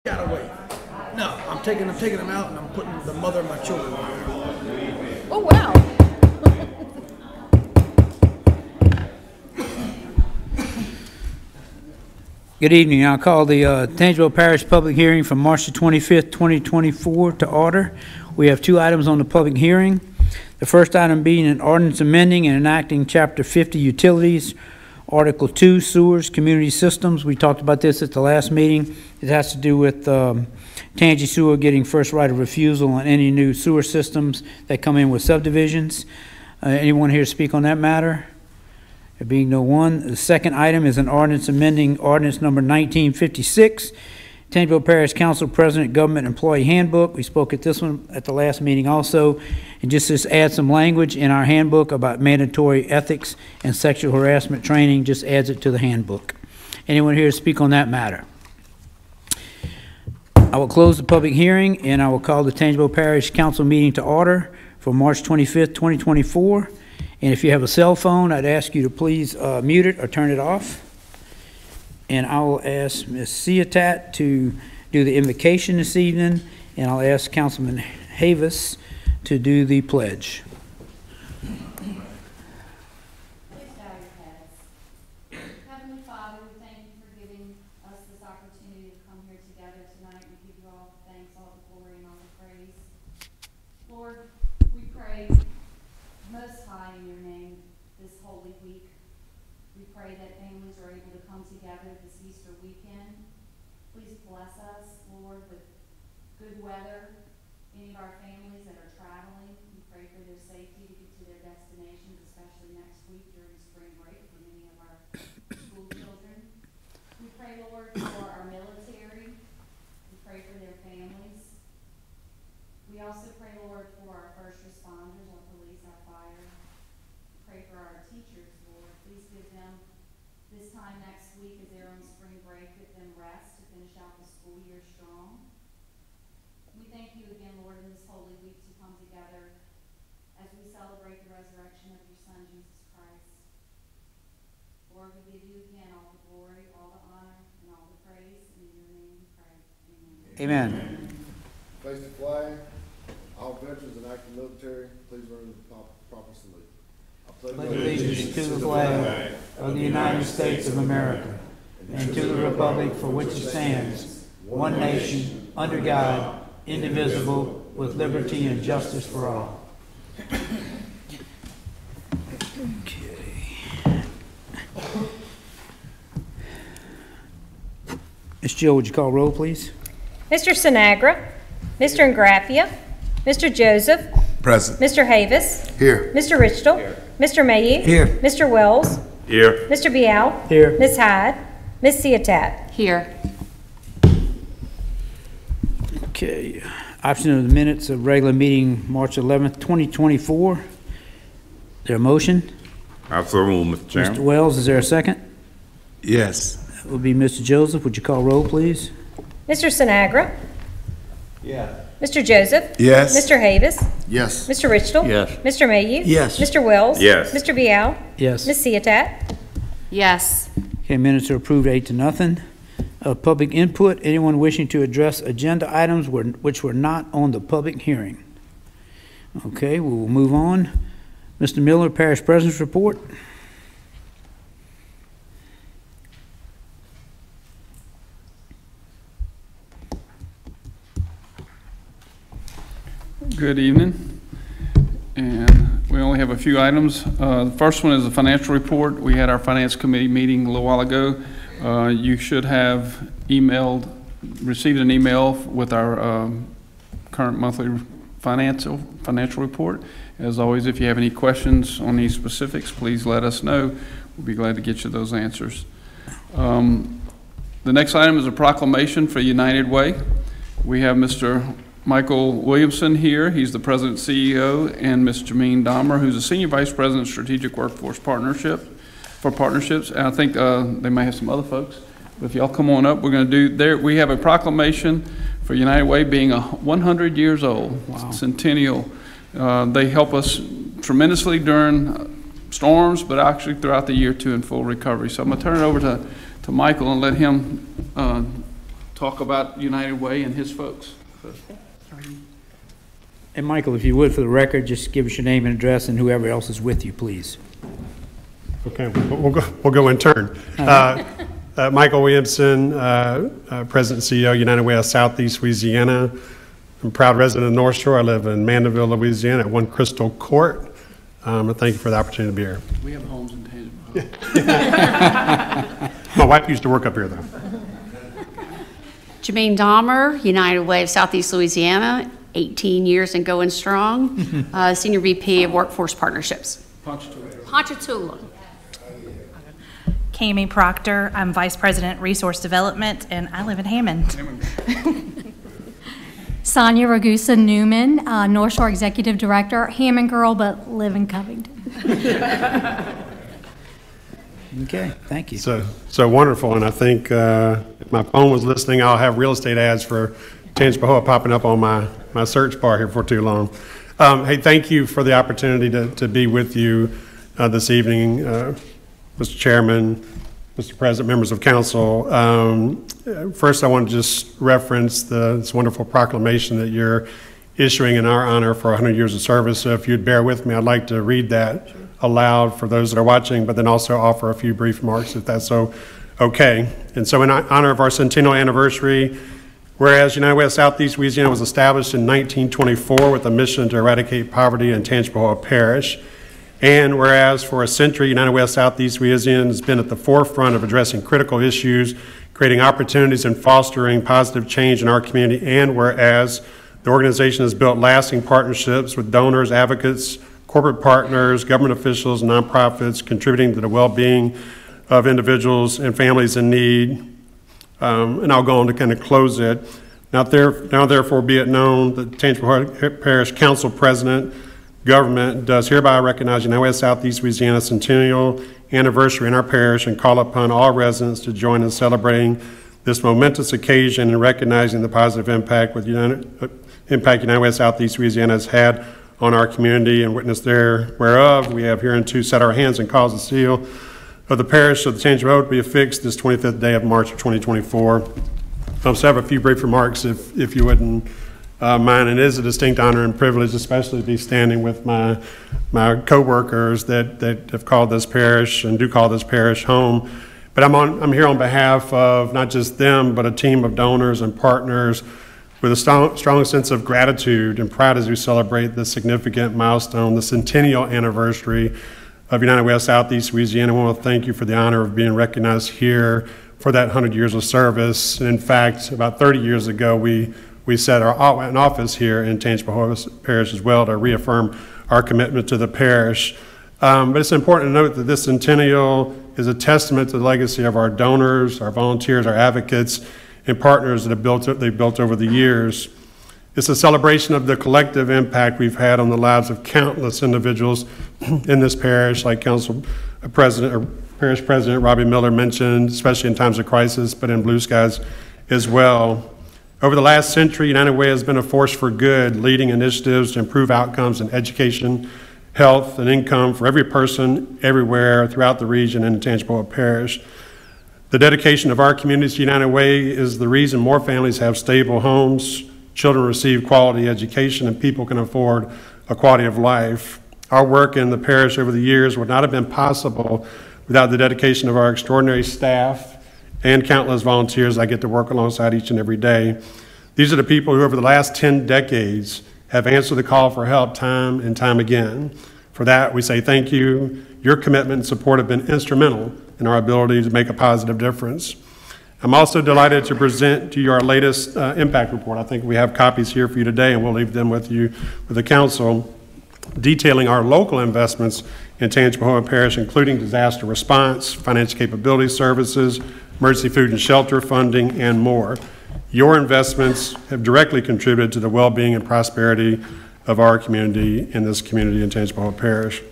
Got away. No, I'm taking them out and I'm putting the mother of my children there. Oh, wow. Good evening. I'll call the Tangipahoa Parish public hearing from March the 25th, 2024 to order. We have two items on the public hearing. The first item being an ordinance amending and enacting Chapter 50 Utilities, Article 2 Sewers, Community Systems. We talked about this at the last meeting. It has to do with Tangi Sewer getting first right of refusal on any new sewer systems that come in with subdivisions. Anyone here to speak on that matter? There being no one. The second item is an ordinance amending ordinance number 1956, Tangipahoa Parish Council President Government Employee Handbook. We spoke at this one at the last meeting also, and just add some language in our handbook about mandatory ethics and sexual harassment training, just adds it to the handbook. Anyone here to speak on that matter? I will close the public hearing, and I will call the Tangipahoa Parish Council meeting to order for March 25th, 2024. And if you have a cell phone, I'd ask you to please mute it or turn it off. And I will ask Ms. Ciatat to do the invocation this evening, and I'll ask Councilman Havis to do the pledge. Heavenly Father, we thank you for giving us this opportunity to come here together tonight. We give you all the thanks, all the glory, and all the praise. Lord, we pray most high in your name this Holy Week. We pray that families are able to come together this Easter weekend. Please bless us, Lord, with good weather. Any of our families that are traveling, we pray for their safety to get to their destinations, especially next week during spring break for many of our school children. We pray, Lord, for our military. We pray for their families. We also pray, Lord, for our first responders, our police, our fire. We pray for our teachers, Lord. Please give them this time next week as they're on spring break, give them rest to finish out the school year strong. We thank you again, Lord, in this Holy Week to come together as we celebrate the resurrection of your Son, Jesus Christ. Lord, we give you again all the glory, all the honor, and all the praise. In your name we pray. Amen. Amen. Place the flag. All veterans and active military, please learn the proper salute. I Pledge allegiance to the flag of the United States of America and to the republic for which it stands, one nation, under God, indivisible, with liberty and justice for all. Okay. Ms. Jill, would you call roll, please? Mr. Sinagra, Mr. Ingraffia, Mr. Joseph, Present. Mr. Havis, Here. Mr. Richtel, Mr. Mayhew, Here. Mr. Wells, Here. Mr. Bial, Here. Ms. Hyde, Ms. Ciatat. Here. Okay. Option of the minutes of regular meeting March 11th, 2024. Is there a motion? I so move, Mr. Mr. Chairman. Wells, is there a second? Yes. That would be Mr. Joseph. Would you call roll, please? Mr. Sinagra, Yeah. Mr. Joseph, Yes. Mr. Havis, Yes. Mr. Richtel, Yes. Mr. Mayhew, Yes. Mr. Wells, Yes. Mr. Bial, Yes. Ms. Ciatat. Yes. Okay, minutes are approved 8-0. Public input, anyone wishing to address agenda items which were not on the public hearing. Okay, we will move on. Mr. Miller, Parish President's Report. Good evening, and we only have a few items. The first one is the financial report. We had our finance committee meeting a little while ago. You should have received an email with our current monthly financial report. As always, if you have any questions on these specifics, please let us know. We'll be glad to get you those answers. The next item is a proclamation for United Way. We have Mr. Michael Williamson here. He's the President and CEO, and Ms. Jameen Dahmer, who's the Senior Vice President of Strategic Workforce Partnerships. And I think they may have some other folks. But if y'all come on up, we're going to do there. We have a proclamation for United Way being 100 years old. Wow. Centennial. They help us tremendously during storms, but actually throughout the year too in full recovery. So I'm going to turn it over to Michael and let him talk about United Way and his folks. And Michael, if you would, for the record, just give us your name and address and whoever else is with you, please. Okay, we'll go in turn. Michael Williamson, President and CEO, United Way of Southeast Louisiana. I'm a proud resident of North Shore. I live in Mandeville, Louisiana, at 1 Crystal Court. And thank you for the opportunity to be here. We have homes in Tangipahoa. My wife used to work up here, though. Jermaine Dahmer, United Way of Southeast Louisiana, 18 years and going strong. Senior VP of Workforce Partnerships. Ponchatoula. Kami Proctor, I'm Vice President Resource Development, and I live in Hammond. Sonia Ragusa Newman, North Shore Executive Director, Hammond girl, but live in Covington. Okay, thank you. So wonderful, and I think if my phone was listening, I'll have real estate ads for Tangipahoa popping up on my search bar here for too long. Hey, thank you for the opportunity to be with you this evening, Mr. Chairman, Mr. President, members of council. First, I want to just reference this wonderful proclamation that you're issuing in our honor for 100 years of service. So if you'd bear with me, I'd like to read that aloud for those that are watching, but then also offer a few brief remarks if that's okay. And so in honor of our centennial anniversary, whereas United Way of Southeast Louisiana was established in 1924 with a mission to eradicate poverty in Tangipahoa Parish, and whereas for a century, United Way of Southeast Louisiana has been at the forefront of addressing critical issues, creating opportunities and fostering positive change in our community, and whereas the organization has built lasting partnerships with donors, advocates, corporate partners, government officials, and nonprofits, contributing to the well-being of individuals and families in need. And I'll go on to kind of close it. Now therefore be it known that Tangipahoa Parish Council President, Government does hereby recognize United Way of Southeast Louisiana centennial anniversary in our parish and call upon all residents to join in celebrating this momentous occasion and recognizing the positive impact United Way of Southeast Louisiana has had on our community, and witness whereof we have hereunto set our hands and caused the seal of the parish of the Tangipahoa to be affixed this 25th day of March of 2024. So I have a few brief remarks if you wouldn't mind. It is a distinct honor and privilege, especially to be standing with my co-workers that have called this parish and do call this parish home. But I'm here on behalf of not just them, but a team of donors and partners with a strong sense of gratitude and pride as we celebrate this significant milestone, the centennial anniversary of United Way of Southeast Louisiana. I want to thank you for the honor of being recognized here for that 100 years of service. And in fact, about 30 years ago, we set an office here in Tangipahoa Parish as well to reaffirm our commitment to the parish. But it's important to note that this centennial is a testament to the legacy of our donors, our volunteers, our advocates, and partners that they've built over the years. It's a celebration of the collective impact we've had on the lives of countless individuals in this parish, like Council President or Parish President Robbie Miller mentioned, especially in times of crisis, but in blue skies as well. Over the last century, United Way has been a force for good, leading initiatives to improve outcomes in education, health, and income for every person everywhere throughout the region and in Tangipahoa Parish. The dedication of our communities to United Way is the reason more families have stable homes, children receive quality education, and people can afford a quality of life. Our work in the parish over the years would not have been possible without the dedication of our extraordinary staff and countless volunteers I get to work alongside each and every day. These are the people who over the last 10 decades have answered the call for help time and time again. For that, we say thank you. Your commitment and support have been instrumental in our ability to make a positive difference. I'm also delighted to present to you our latest impact report. I think we have copies here for you today, and we'll leave them with you, with the council, detailing our local investments in Tangipahoa Parish, including disaster response, financial capability services, emergency food and shelter funding, and more. Your investments have directly contributed to the well-being and prosperity of our community and this community in Tangipahoa Parish.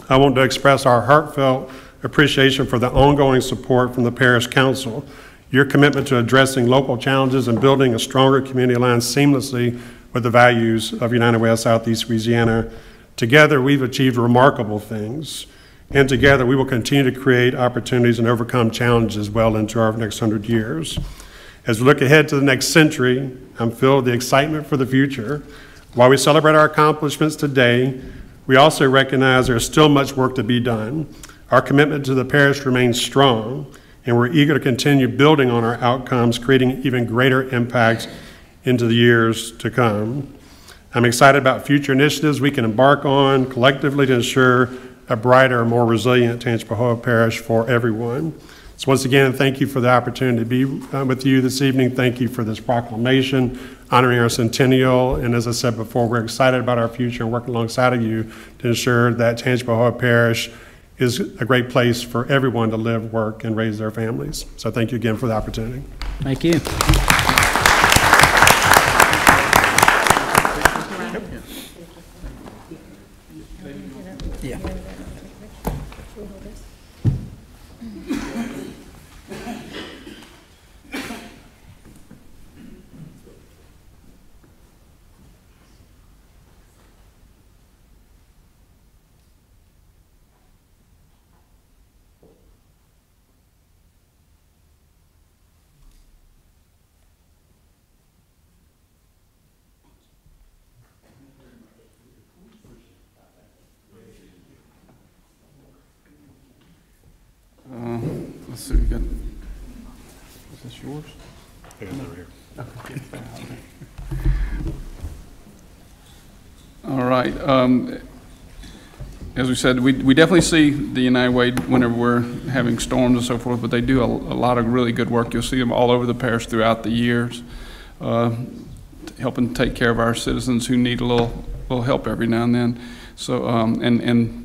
I want to express our heartfelt appreciation for the ongoing support from the Parish Council. Your commitment to addressing local challenges and building a stronger community aligns seamlessly with the values of United Way of Southeast Louisiana. Together, we've achieved remarkable things, and together we will continue to create opportunities and overcome challenges well into our next 100 years. As we look ahead to the next century, I'm filled with the excitement for the future. While we celebrate our accomplishments today, we also recognize there is still much work to be done. Our commitment to the parish remains strong, and we're eager to continue building on our outcomes, creating even greater impact into the years to come. I'm excited about future initiatives we can embark on collectively to ensure a brighter, more resilient Tangipahoa Parish for everyone. So once again, thank you for the opportunity to be with you this evening. Thank you for this proclamation honoring our centennial. And as I said before, we're excited about our future and working alongside of you to ensure that Tangipahoa Parish is a great place for everyone to live, work, and raise their families. So thank you again for the opportunity. Thank you. Yeah. Let's see, we got, is this yours? Yeah, over here. All right. As we said, we definitely see the United Way whenever we're having storms and so forth, but they do a lot of really good work. You'll see them all over the parish throughout the years, helping take care of our citizens who need a little help every now and then. So, and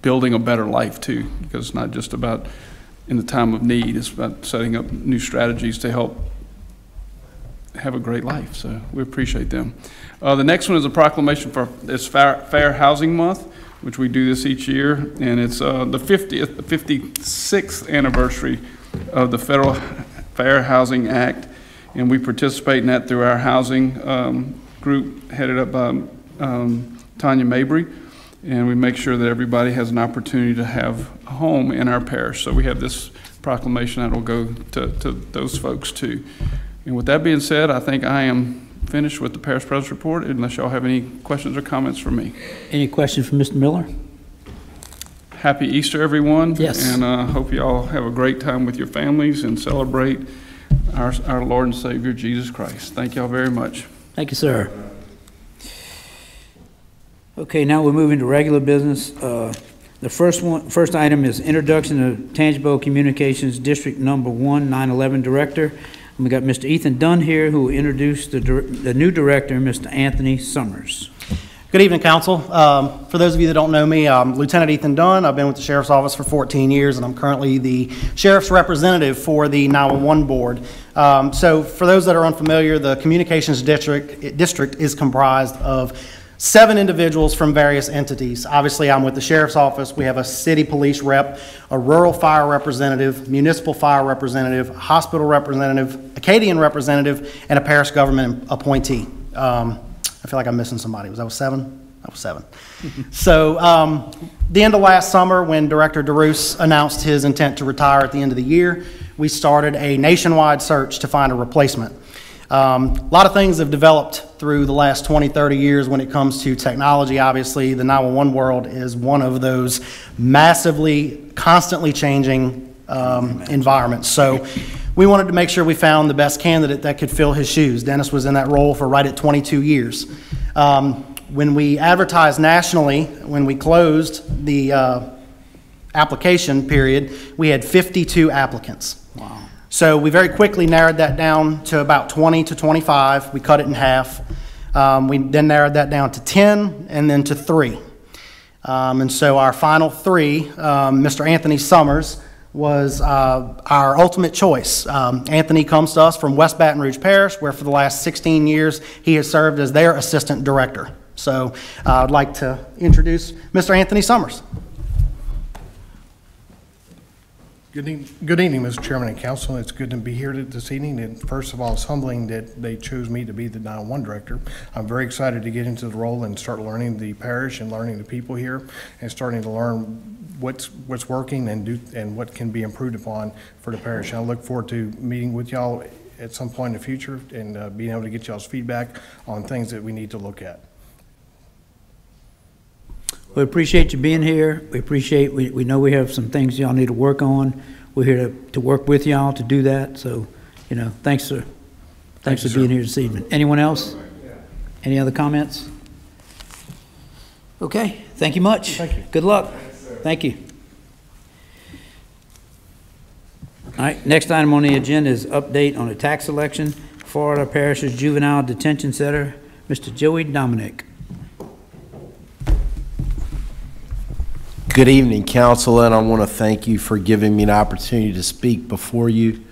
building a better life too, because it's not just about in the time of need, it's about setting up new strategies to help have a great life. So we appreciate them. The next one is a proclamation for this Fair Housing Month, which we do this each year, and it's the 56th anniversary of the Federal Fair Housing Act, and we participate in that through our housing group headed up by Tanya Mabry. And we make sure that everybody has an opportunity to have a home in our parish. So we have this proclamation that will go to those folks too. And with that being said, I think I am finished with the parish president's report, unless y'all have any questions or comments for me. Any questions for Mr. Miller? Happy Easter, everyone. Yes. And hope you all have a great time with your families and celebrate our Lord and Savior, Jesus Christ. Thank y'all very much. Thank you, sir. Okay, now we're moving to regular business. The first item is introduction of Tangipahoa Communications District Number 1 911 Director. And we got Mr. Ethan Dunn here, who will introduce the new director, Mr. Anthony Summers. Good evening, Council. For those of you that don't know me, I'm Lieutenant Ethan Dunn. I've been with the Sheriff's Office for 14 years, and I'm currently the Sheriff's representative for the 911 Board. So for those that are unfamiliar, the Communications District is comprised of 7 individuals from various entities. Obviously, I'm with the Sheriff's Office. We have a city police rep, a rural fire representative, municipal fire representative, hospital representative, Acadian representative, and a parish government appointee. I feel like I'm missing somebody. Was that 7? That was 7. So the end of last summer, when Director DeRoos announced his intent to retire at the end of the year, we started a nationwide search to find a replacement. A lot of things have developed through the last 20, 30 years when it comes to technology. Obviously, the 911 world is one of those massively, constantly changing environments. So we wanted to make sure we found the best candidate that could fill his shoes. Dennis was in that role for right at 22 years. When we advertised nationally, when we closed the application period, we had 52 applicants. Wow. So we very quickly narrowed that down to about 20 to 25. We cut it in half. We then narrowed that down to 10 and then to 3. And so our final 3, Mr. Anthony Summers was our ultimate choice. Anthony comes to us from West Baton Rouge Parish, where for the last 16 years he has served as their assistant director. So I'd like to introduce Mr. Anthony Summers. Good evening, Mr. Chairman and Council. It's good to be here this evening. And first of all, it's humbling that they chose me to be the 911 director. I'm very excited to get into the role and start learning the parish and learning the people here and starting to learn what's working and what can be improved upon for the parish. And I look forward to meeting with y'all at some point in the future and being able to get y'all's feedback on things that we need to look at. We appreciate you being here. We know we have some things y'all need to work on. We're here to work with y'all to do that. So, thanks for being here this evening. Anyone else? Any other comments? Okay, thank you much. Thank you. Good luck. Thank you. All right, next item on the agenda is update on the tax election, Florida Parish's Juvenile Detention Center. Mr. Joey Dominic. Good evening, Council, and I want to thank you for giving me an opportunity to speak before you.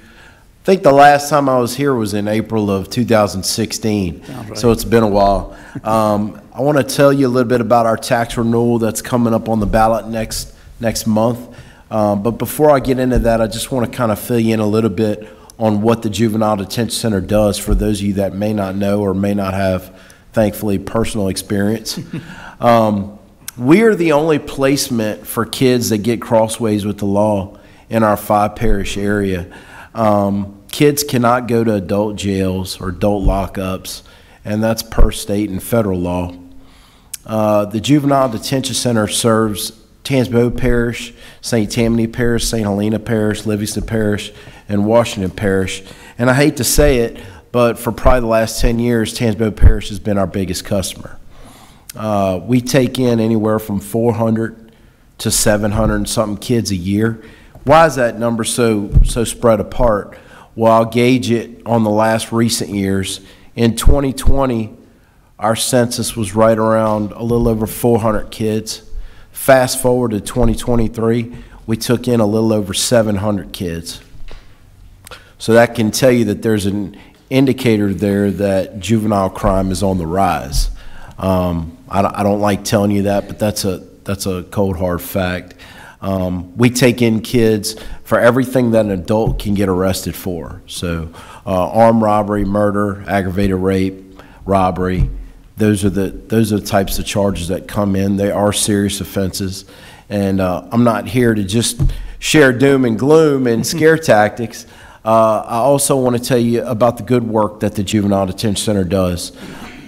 I think the last time I was here was in April of 2016, right. So it's been a while. I want to tell you a little bit about our tax renewal that's coming up on the ballot next month. But before I get into that, I just want to kind of fill you in a little bit on what the Juvenile Detention Center does for those of you that may not know or may not have, thankfully, personal experience. We are the only placement for kids that get crossways with the law in our 5-parish area. Kids cannot go to adult jails or adult lockups, and that's per state and federal law. The Juvenile Detention Center serves Tangipahoa Parish, St. Tammany Parish, St. Helena Parish, Livingston Parish, and Washington Parish. And I hate to say it, but for probably the last 10 years, Tangipahoa Parish has been our biggest customer. We take in anywhere from 400 to 700 and something kids a year. Why is that number so spread apart? Well, I'll gauge it on the last recent years. In 2020, our census was right around a little over 400 kids. Fast forward to 2023, we took in a little over 700 kids. So that can tell you that there's an indicator there that juvenile crime is on the rise. I don't like telling you that, but that's a cold hard fact. We take in kids for everything that an adult can get arrested for. So armed robbery, murder, aggravated rape, robbery. Those are the types of charges that come in. They are serious offenses, and I'm not here to just share doom and gloom and scare tactics. I also want to tell you about the good work that the Juvenile Detention Center does.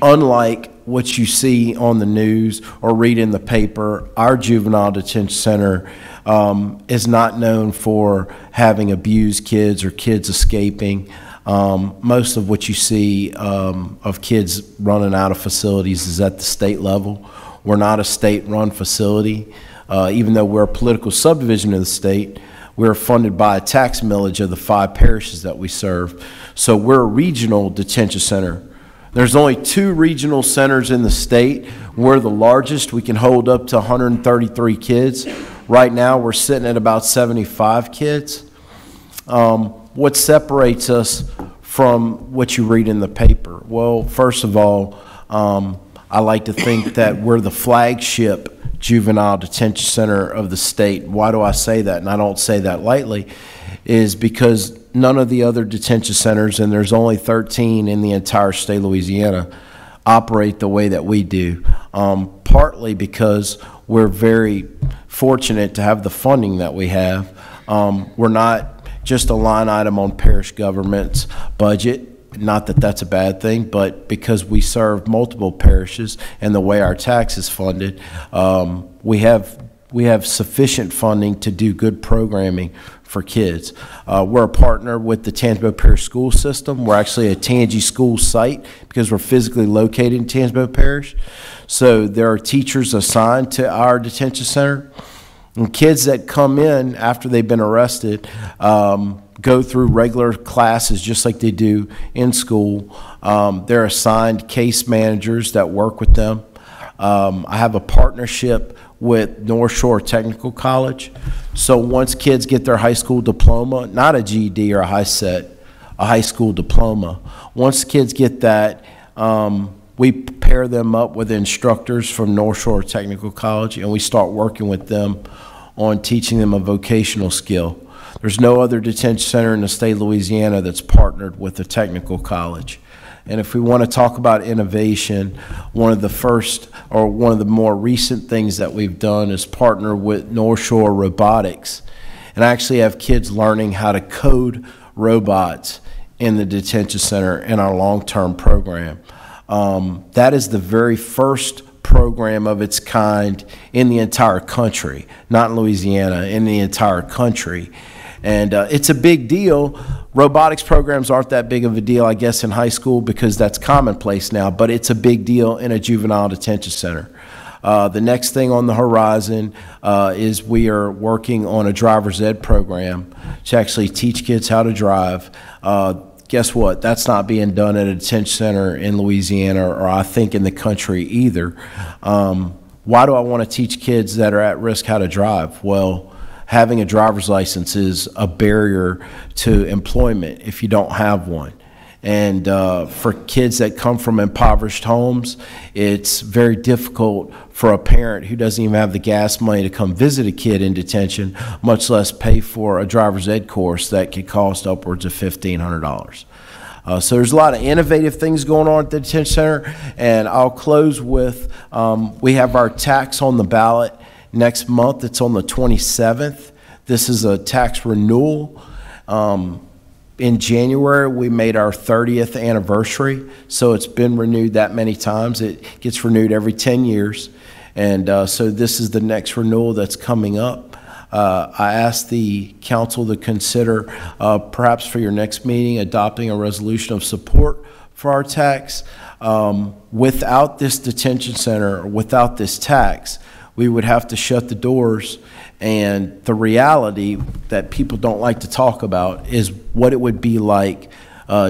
Unlike what you see on the news or read in the paper, our Juvenile Detention Center is not known for having abused kids or kids escaping. Most of what you see of kids running out of facilities is at the state level. We're not a state-run facility. Even though we're a political subdivision of the state, we're funded by a tax millage of the 5 parishes that we serve. So we're a regional detention center. There's only 2 regional centers in the state. We're the largest. We can hold up to 133 kids. Right now, we're sitting at about 75 kids. What separates us from what you read in the paper? Well, first of all, I like to think that we're the flagship juvenile detention center of the state. Why do I say that? And I don't say that lightly, is because none of the other detention centers, and there's only 13 in the entire state of Louisiana, operate the way that we do. Partly because we're very fortunate to have the funding that we have. We're not just a line item on parish government's budget. Not that that's a bad thing, but because we serve multiple parishes and the way our tax is funded, we have sufficient funding to do good programming for kids. We're a partner with the Tangipahoa Parish school system. We're actually a Tangi school site because we're physically located in Tangipahoa Parish. So there are teachers assigned to our detention center. And kids that come in after they've been arrested go through regular classes just like they do in school. They're assigned case managers that work with them. I have a partnership with North Shore Technical College. So once kids get their high school diploma, not a GED or a high school diploma, once kids get that, we pair them up with instructors from North Shore Technical College, and we start working with them on teaching them a vocational skill. There's no other detention center in the state of Louisiana that's partnered with a technical college. And if we want to talk about innovation, one of the first or one of the more recent things that we've done is partner with North Shore Robotics and actually have kids learning how to code robots in the detention center in our long-term program. That is the very first program of its kind in the entire country, not in Louisiana, in the entire country. And it's a big deal. Robotics programs aren't that big of a deal, I guess, in high school because that's commonplace now, but it's a big deal in a juvenile detention center. The next thing on the horizon is we are working on a driver's ed program to actually teach kids how to drive. Guess what? That's not being done at a detention center in Louisiana or I think in the country either. Why do I want to teach kids that are at risk how to drive? Well, having a driver's license is a barrier to employment if you don't have one. And for kids that come from impoverished homes, it's very difficult for a parent who doesn't even have the gas money to come visit a kid in detention, much less pay for a driver's ed course that could cost upwards of $1,500. So there's a lot of innovative things going on at the detention center. And I'll close with, we have our tax on the ballot next month. It's on the 27th. This is a tax renewal. In January, we made our 30th anniversary, so it's been renewed that many times. It gets renewed every 10 years, and so this is the next renewal that's coming up. I asked the council to consider, perhaps for your next meeting, adopting a resolution of support for our tax. Without this detention center, or without this tax, we would have to shut the doors. And the reality that people don't like to talk about is what it would be like,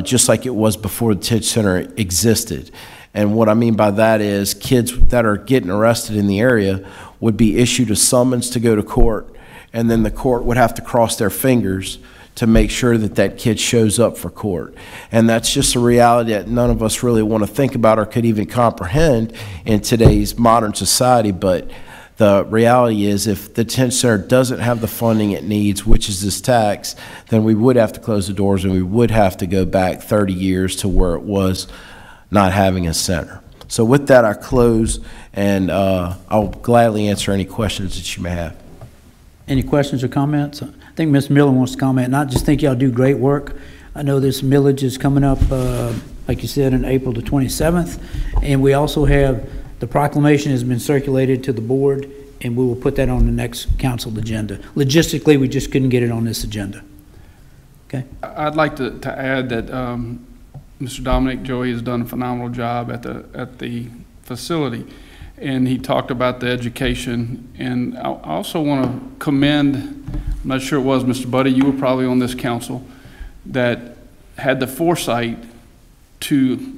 just like it was before the detention center existed. And what I mean by that is kids that are getting arrested in the area would be issued a summons to go to court, and then the court would have to cross their fingers to make sure that that kid shows up for court. And that's just a reality that none of us really want to think about or could even comprehend in today's modern society. But the reality is if the detention center doesn't have the funding it needs, which is this tax, then we would have to close the doors and we would have to go back 30 years to where it was not having a center. So with that, I close, and I'll gladly answer any questions that you may have. Any questions or comments? I think Ms. Miller wants to comment, and I just think y'all do great work. I know this millage is coming up, like you said, in April the 27th, and we also have the proclamation has been circulated to the board, and we will put that on the next council agenda. Logistically, we just couldn't get it on this agenda. Okay. I'd like to add that Mr. Dominic Joey has done a phenomenal job at the facility, and he talked about the education. And I also want to commend, I'm not sure it was Mr. Buddy, you were probably on this council, that had the foresight to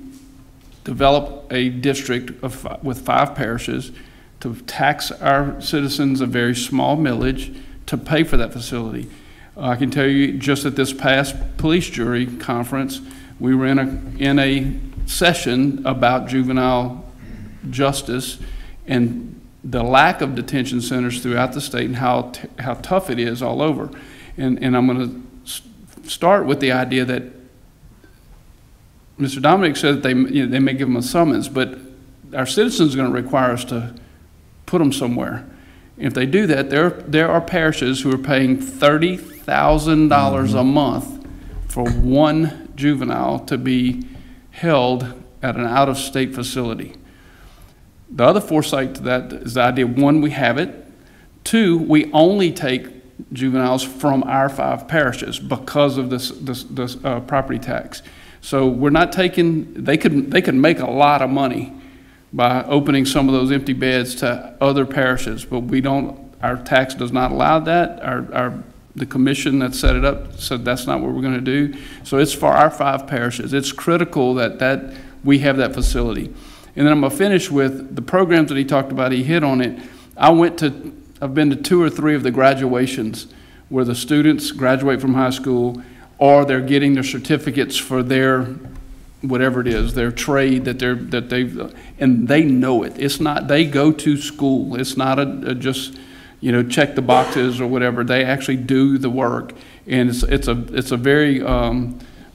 develop a district with 5 parishes to tax our citizens a very small millage to pay for that facility. I can tell you, just at this past police jury conference, we were in a session about juvenile justice and the lack of detention centers throughout the state and how tough it is all over. And I'm going to start with the idea that Mr. Dominic said that they may give them a summons, but our citizens are going to require us to put them somewhere. If they do that, there are parishes who are paying $30,000 a month for one juvenile to be held at an out-of-state facility. The other foresight to that is the idea, 1, we have it. 2, we only take juveniles from our 5 parishes because of this property tax. So we're not taking, they could make a lot of money by opening some of those empty beds to other parishes, but we don't, our tax does not allow that. The commission that set it up said that's not what we're going to do. So it's for our 5 parishes. It's critical that we have that facility. And then I'm going to finish with the programs that he talked about. He hit on it. I've been to 2 or 3 of the graduations where the students graduate from high school, or they're getting their certificates for their whatever it is, their trade that they've, and they know it. It's not, they go to school. It's not a just, check the boxes or whatever. They actually do the work, and it's a very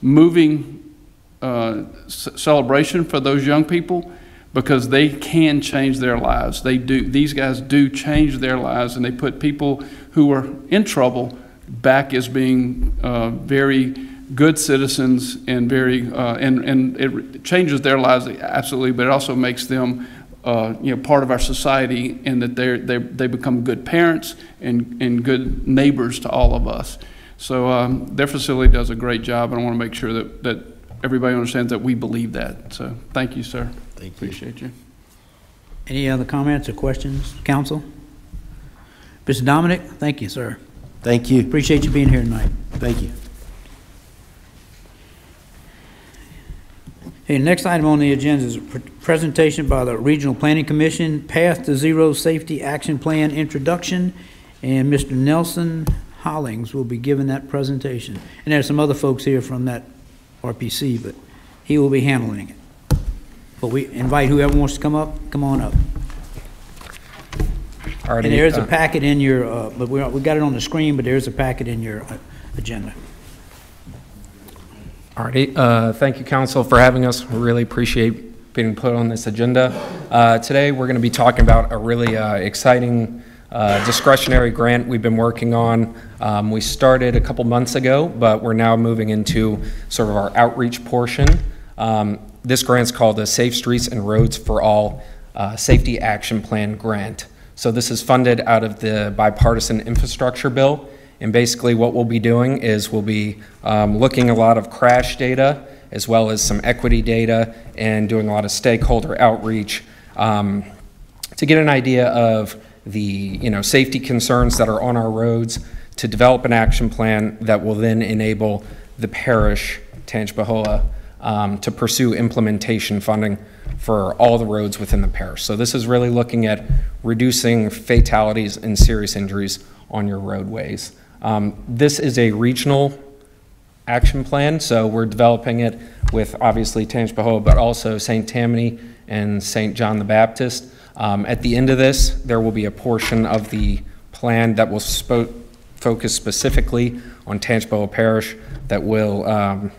moving celebration for those young people, because they can change their lives. They do. These guys do change their lives, and they put people who are in trouble back as being very good citizens and very and it changes their lives absolutely. But it also makes them part of our society, and that they become good parents and good neighbors to all of us. So their facility does a great job, and I want to make sure that everybody understands that we believe that. So thank you, sir. Thank you. Appreciate you. Any other comments or questions, council? Mr. Dominic, thank you, sir. Thank you. Appreciate you being here tonight. Thank you. Okay, next item on the agenda is a presentation by the Regional Planning Commission, Path to Zero Safety Action Plan Introduction, and Mr. Nelson Hollings will be giving that presentation. And there's some other folks here from that RPC, but he will be handling it. But we invite whoever wants to come up, come on up. And there's a packet in your, but we got it on the screen, but there's a packet in your agenda. Alrighty, thank you, Council, for having us. We really appreciate being put on this agenda. Today, we're going to be talking about a really exciting discretionary grant we've been working on. We started a couple months ago, but we're now moving into sort of our outreach portion. This grant's called the Safe Streets and Roads for All Safety Action Plan Grant. So this is funded out of the bipartisan infrastructure bill. And basically what we'll be doing is we'll be looking a lot of crash data as well as some equity data and doing a lot of stakeholder outreach to get an idea of the safety concerns that are on our roads, to develop an action plan that will then enable the parish, Tangipahoa, to pursue implementation funding for all the roads within the parish. So this is really looking at reducing fatalities and serious injuries on your roadways. This is a regional action plan, so we're developing it with obviously Tangipahoa, but also St. Tammany and St. John the Baptist. At the end of this, there will be a portion of the plan that will focus specifically on Tangipahoa Parish that will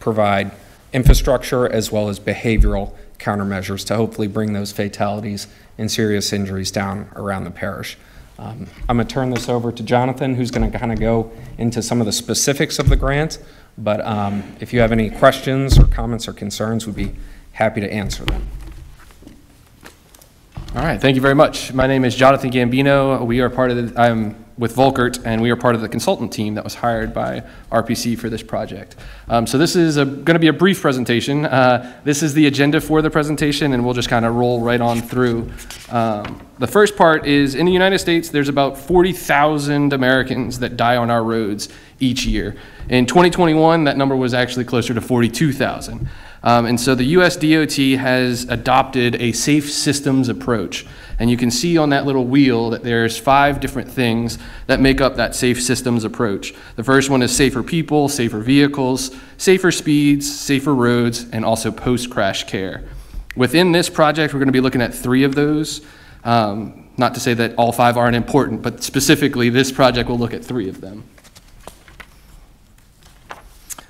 provide infrastructure as well as behavioral countermeasures to hopefully bring those fatalities and serious injuries down around the parish. I'm going to turn this over to Jonathan, who's going to kind of go into some of the specifics of the grant, but if you have any questions or comments or concerns, we'd be happy to answer them. All right, thank you very much. My name is Jonathan Gambino. We are part of I'm with Volkert, and we are part of the consultant team that was hired by RPC for this project. So this is going to be a brief presentation. This is the agenda for the presentation, and we'll just kind of roll right on through. The first part is, in the United States, there's about 40,000 Americans that die on our roads each year. In 2021, that number was actually closer to 42,000. And so the US DOT has adopted a safe systems approach. And you can see on that little wheel that there's 5 different things that make up that safe systems approach. The first one is safer people, safer vehicles, safer speeds, safer roads, and also post-crash care. Within this project, we're going to be looking at 3 of those. Not to say that all 5 aren't important, but specifically this project will look at 3 of them.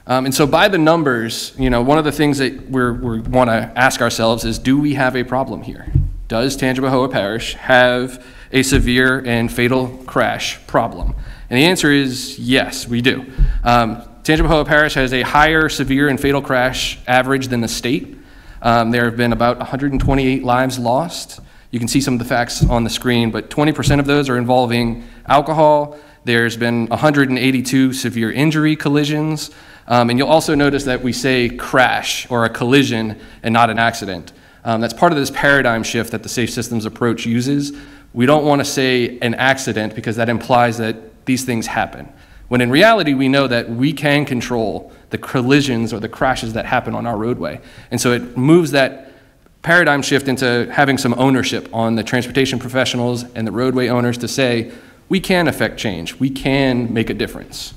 And so by the numbers, one of the things that we want to ask ourselves is, do we have a problem here? Does Tangipahoa Parish have a severe and fatal crash problem? And the answer is yes, we do. Tangipahoa Parish has a higher severe and fatal crash average than the state. There have been about 128 lives lost. You can see some of the facts on the screen, but 20% of those are involving alcohol. There's been 182 severe injury collisions. And you'll also notice that we say crash or a collision and not an accident. That's part of this paradigm shift that the safe systems approach uses. We don't want to say an accident because that implies that these things happen. When in reality, we know that we can control the collisions or the crashes that happen on our roadway. And so it moves that paradigm shift into having some ownership on the transportation professionals and the roadway owners to say, we can affect change, we can make a difference.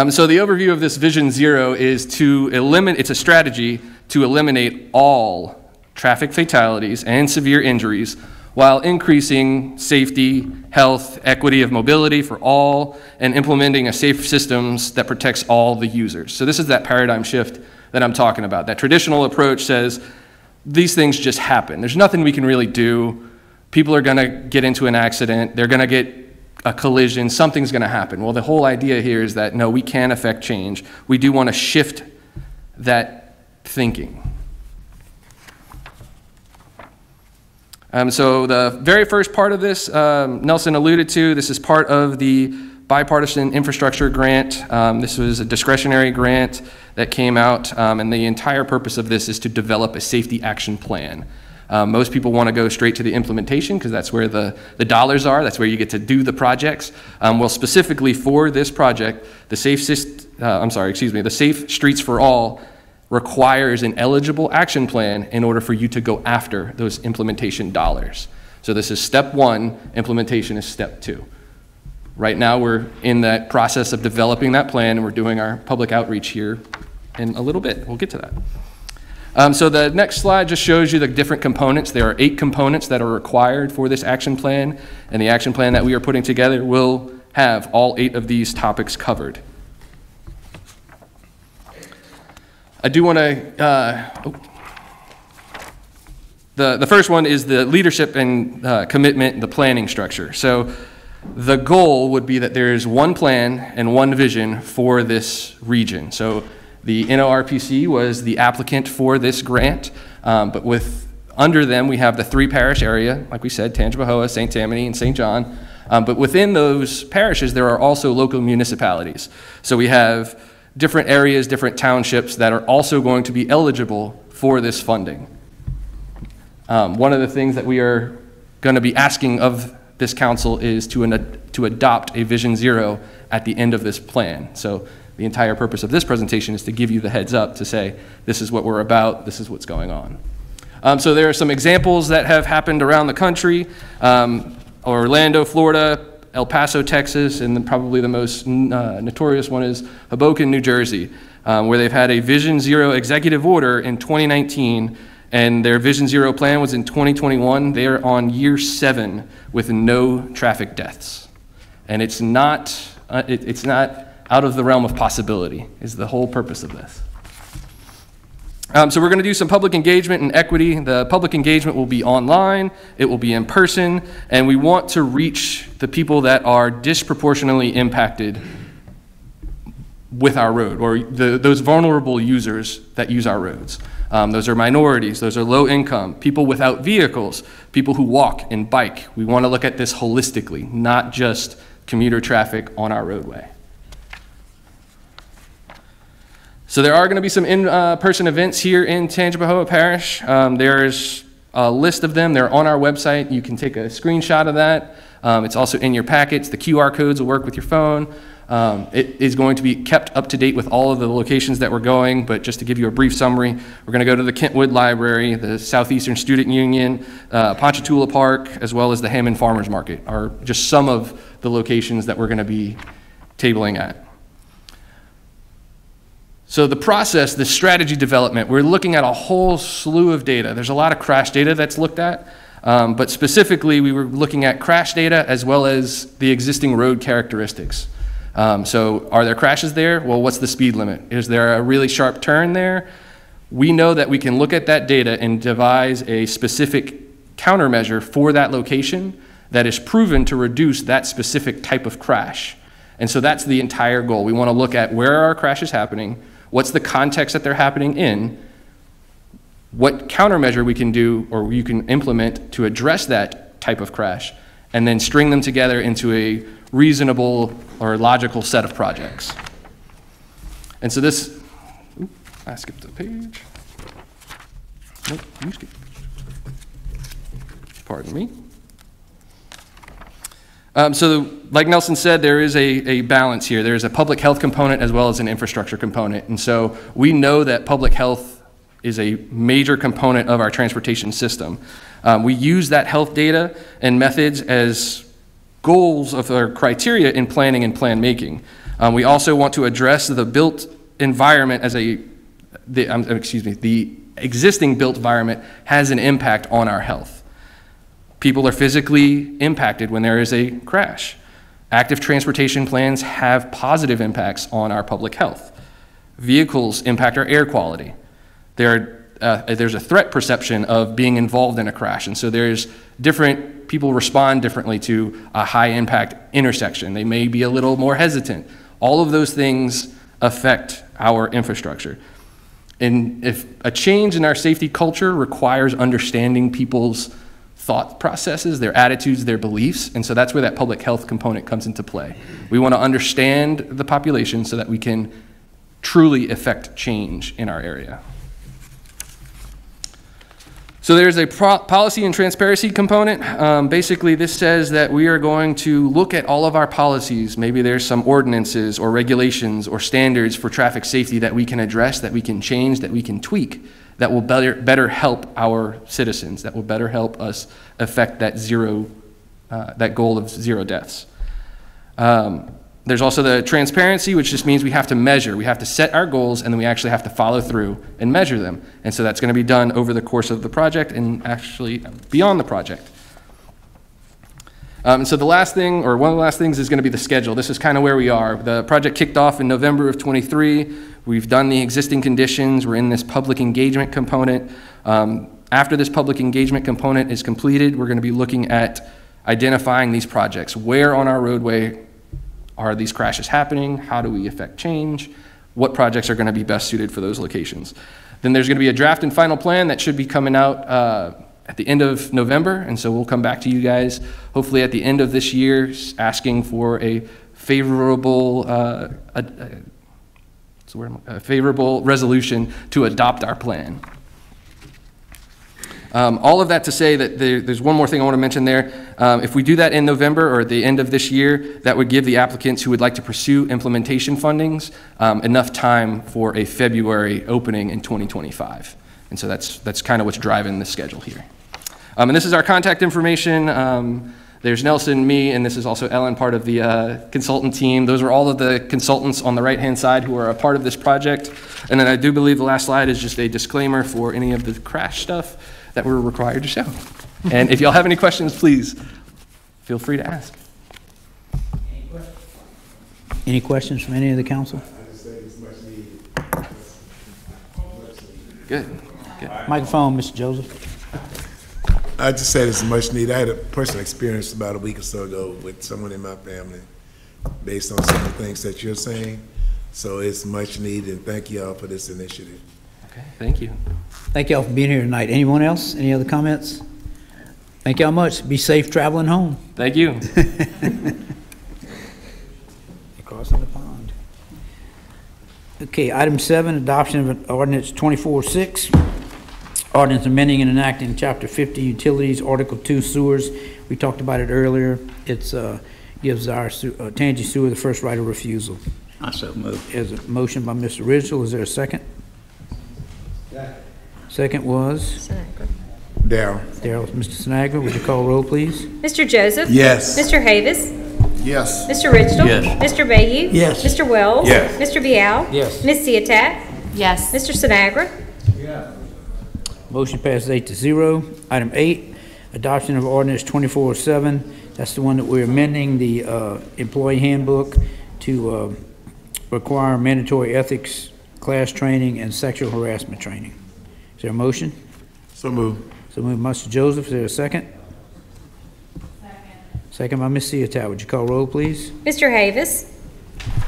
So the overview of this Vision Zero is to eliminate, it's a strategy to eliminate all traffic fatalities and severe injuries while increasing safety, health, equity of mobility for all, and implementing a safe systems that protects all the users. So this is that paradigm shift that I'm talking about. That traditional approach says these things just happen. There's nothing we can really do. People are going to get into an accident. They're going to get a collision. Something's going to happen. Well, the whole idea here is that, no, we can affect change. We do want to shift that thinking. So the very first part of this, Nelson alluded to, this is part of the bipartisan infrastructure grant. This was a discretionary grant that came out, and the entire purpose of this is to develop a safety action plan. Most people want to go straight to the implementation because that's where the dollars are. That's where you get to do the projects. Well, specifically for this project, the Safe Streets for All requires an eligible action plan in order for you to go after those implementation dollars. So this is step one, implementation is step two. Right now we're in that process of developing that plan, and we're doing our public outreach here in a little bit. We'll get to that. So the next slide just shows you the different components. There are 8 components that are required for this action plan, and the action plan that we are putting together will have all 8 of these topics covered. I do want to, the first one is the leadership and commitment, the planning structure. So the goal would be that there is one plan and one vision for this region. So the NORPC was the applicant for this grant, but under them we have the 3 parish area, like we said, Tangipahoa, St. Tammany, and St. John. But within those parishes there are also local municipalities. So we have different areas, different townships that are also going to be eligible for this funding. One of the things that we are going to be asking of this council is to adopt a Vision Zero at the end of this plan. So the entire purpose of this presentation is to give you the heads up to say, this is what we're about, this is what's going on. So there are some examples that have happened around the country. Orlando, Florida, El Paso, Texas, and then probably the most notorious one is Hoboken, New Jersey, where they've had a Vision Zero executive order in 2019, and their Vision Zero plan was in 2021. They are on year 7 with no traffic deaths. And it's not out of the realm of possibility, is the whole purpose of this. So we're going to do some public engagement and equity. The public engagement will be online, it will be in person, and we want to reach the people that are disproportionately impacted with our road, or those vulnerable users that use our roads. Those are minorities, those are low income, people without vehicles, people who walk and bike. We want to look at this holistically, not just commuter traffic on our roadway. So there are going to be some in-person events here in Tangipahoa Parish. There's a list of them. They're on our website. You can take a screenshot of that. It's also in your packets. The QR codes will work with your phone. It is going to be kept up to date with all of the locations that we're going, but just to give you a brief summary, we're going to go to the Kentwood Library, the Southeastern Student Union, Ponchatoula Park, as well as the Hammond Farmers Market are just some of the locations that we're going to be tabling at. So the process, the strategy development, we're looking at a whole slew of data. There's a lot of crash data that's looked at, but specifically we were looking at crash data as well as the existing road characteristics. So are there crashes there? Well, what's the speed limit? Is there a really sharp turn there? We know that we can look at that data and devise a specific countermeasure for that location that is proven to reduce that specific type of crash. And so that's the entire goal. We want to look at where are our crashes happening, what's the context that they're happening in, what countermeasure we can do or you can implement to address that type of crash, and then string them together into a reasonable or logical set of projects. And so this, I skipped a page. Nope, you skipped. Pardon me. So like Nelson said, there is a balance here. There's a public health component as well as an infrastructure component. And so we know that public health is a major component of our transportation system. We use that health data and methods as goals of our criteria in planning and plan making. We also want to address the built environment as the existing built environment has an impact on our health. People are physically impacted when there is a crash. Active transportation plans have positive impacts on our public health. Vehicles impact our air quality. There's a threat perception of being involved in a crash, and so there's different people respond differently to a high impact intersection. They may be a little more hesitant. All of those things affect our infrastructure. And if a change in our safety culture requires understanding people's thought processes, their attitudes, their beliefs, and so that's where that public health component comes into play. We want to understand the population so that we can truly affect change in our area. So there's a policy and transparency component. Basically, this says that we are going to look at all of our policies. Maybe there's some ordinances or regulations or standards for traffic safety that we can address, that we can change, that we can tweak, that will better help our citizens, that will better help us affect that that goal of 0 deaths. There's also the transparency, which just means we have to measure. We have to set our goals, and then we actually have to follow through and measure them. And so that's going to be done over the course of the project and actually beyond the project. And so the last thing, or one of the last things, is going to be the schedule. This is kind of where we are. The project kicked off in November of 23. We've done the existing conditions. We're in this public engagement component. After this public engagement component is completed, we're going to be looking at identifying these projects. Where on our roadway are these crashes happening? How do we affect change? What projects are going to be best suited for those locations? Then there's going to be a draft and final plan that should be coming out at the end of November, and so we'll come back to you guys hopefully at the end of this year asking for a favorable favorable resolution to adopt our plan. All of that to say that there's one more thing I want to mention there. If we do that in November or at the end of this year, that would give the applicants who would like to pursue implementation fundings enough time for a February opening in 2025. And so that's kind of what's driving the schedule here. And this is our contact information. There's Nelson, me, and this is also Ellen, part of the consultant team. Those are all of the consultants on the right-hand side who are a part of this project. And then I do believe the last slide is just a disclaimer for any of the crash stuff that we're required to show. And if y'all have any questions, please feel free to ask. Any questions from any of the council? Good. Microphone, Mr. Joseph. I just said it's much needed. I had a personal experience about a week or so ago with someone in my family based on some of the things that you're saying. So it's much needed, and thank you all for this initiative. Okay, thank you. Thank y'all for being here tonight. Anyone else? Any other comments? Thank y'all much. Be safe traveling home. Thank you. Crossing the pond. Okay, item 7, adoption of an ordinance 24-6. Ordinance amending and enacting Chapter 50 Utilities, Article 2 Sewers. We talked about it earlier. It's gives our Tangi Sewer the first right of refusal. I so move. There's a motion by Mr. Ridgel. Is there a second? Second was? Darrell. Darrell. Mr. Sinagra, would you call roll, please? Mr. Joseph? Yes. Mr. Havis? Yes. Mr. Ridgel? Yes. Mr. Bayou? Yes. Mr. Wells? Yes. Mr. Bial? Yes. Ms. Ciotat? Yes. Mr. Sinagra? Motion passes 8-0. Item 8, adoption of ordinance 24-7. That's the one that we're amending the employee handbook to require mandatory ethics class training and sexual harassment training. Is there a motion? So moved. So moved by Mr. Joseph. Is there a second? Second by Ms. Ciotat. Would you call roll, please? Mr. Havis?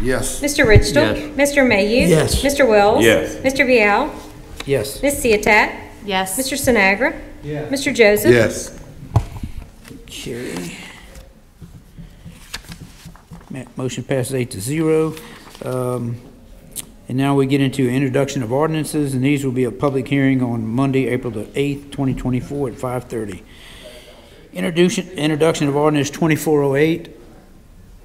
Yes. Mr. Ridgel? Yes. Mr. Mayhew? Yes. Mr. Wells? Yes. Mr. Bial? Yes. Ms. Ciotat? Yes. Mr. Sinagra? Mr. Joseph? Yes. Okay. Motion passes 8-0. And now we get into introduction of ordinances, and these will be a public hearing on Monday, April the 8th, 2024 at 5:30. Introduction of ordinance 2408,